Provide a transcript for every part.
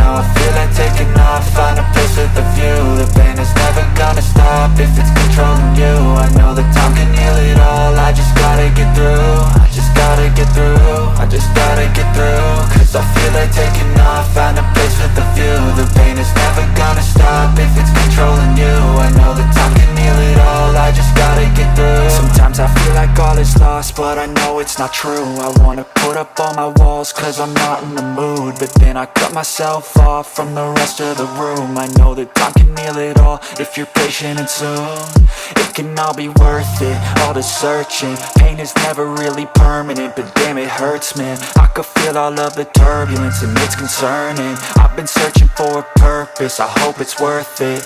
now I feel like taking off. Find a place with a view. The pain is never gonna stop if it's controlling you. I know that time can heal it all. I just gotta get through. I just gotta get through. I just gotta get through. Cause I feel like taking off. Find a place with a view. The pain is never gonna stop if it's controlling you. I know that time can heal it all. I just gotta get through. Sometimes I feel like all is lost, but I know it's not true. I wanna put up all my walls cause I'm not in the mood, but then I cut myself off from the rest of the room. I know that time can heal it all if you're patient and soon. It can all be worth it, all the searching. Pain is never really permanent, but damn it hurts, man. I could feel all of the turbulence and it's concerning. I've been searching for a purpose, I hope it's worth it.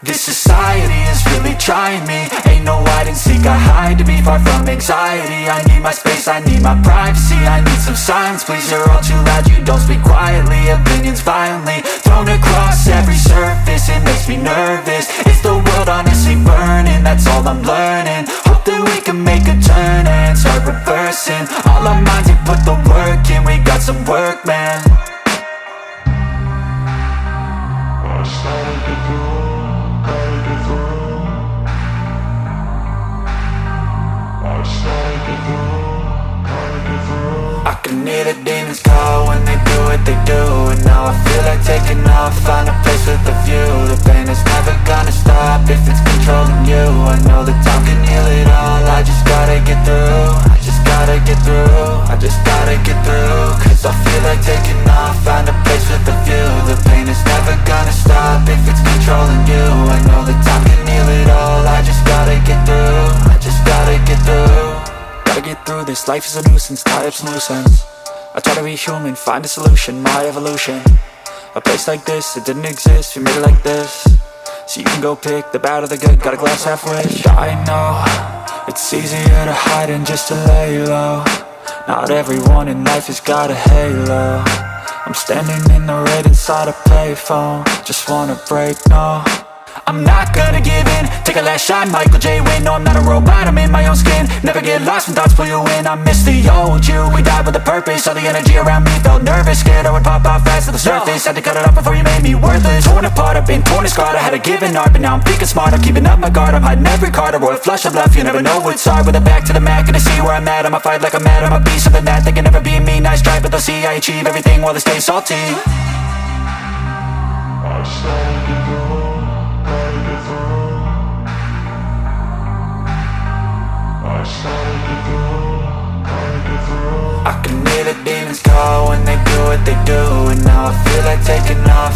This society is really trying me. Ain't no hide and seek, I hide to be far from anxiety. I need my space, I need my privacy. I need some silence, please, you're all too loud. You don't speak quietly, opinions violently thrown across every surface. It makes me nervous, it's the world honestly burning. That's all I'm learning. Hope that we can make a turn and start reversing. All our minds and put the work in. We got some work, man. I can hear the demons call when they do what they do. And now I feel like taking off. Find a place with a view. The pain is never gonna stop if it's controlling you. I know that time can heal it all. I just gotta get through. I just gotta get through. I just gotta get through. Cause I feel like taking off. Find a place with a view. The pain is never gonna stop if it's controlling you. I know that time can heal it all. I just gotta get through. I just gotta get through. Gotta get through this, life is a nuisance, tie up some loose ends. I try to be human, find a solution, my evolution. A place like this, it didn't exist, we made it like this. So you can go pick the bad or the good, got a glass half wish. I know, it's easier to hide than just to lay low. Not everyone in life has got a halo. I'm standing in the red inside a payphone. Just wanna break, no, I'm not gonna give in. Take a last shot, Michael J. Win. No, I'm not a robot, I'm in my own skin. Never get lost when thoughts pull you in. I miss the old you, we died with a purpose. All the energy around me felt nervous. Scared I would pop out fast to the surface. Had to cut it off before you made me worthless. Torn apart, I've been torn and scarred. I had a given art, but now I'm thinking smart. I'm keeping up my guard, I'm hiding every card. A royal flush of left, you never know what's hard. With a back to the mat, gonna see where I'm at. I'ma fight like I'm mad, I'ma be something that they can never be me. Nice try, but they'll see I achieve everything while they stay salty. I can hear the demons call when they do what they do. And now I feel like taking off.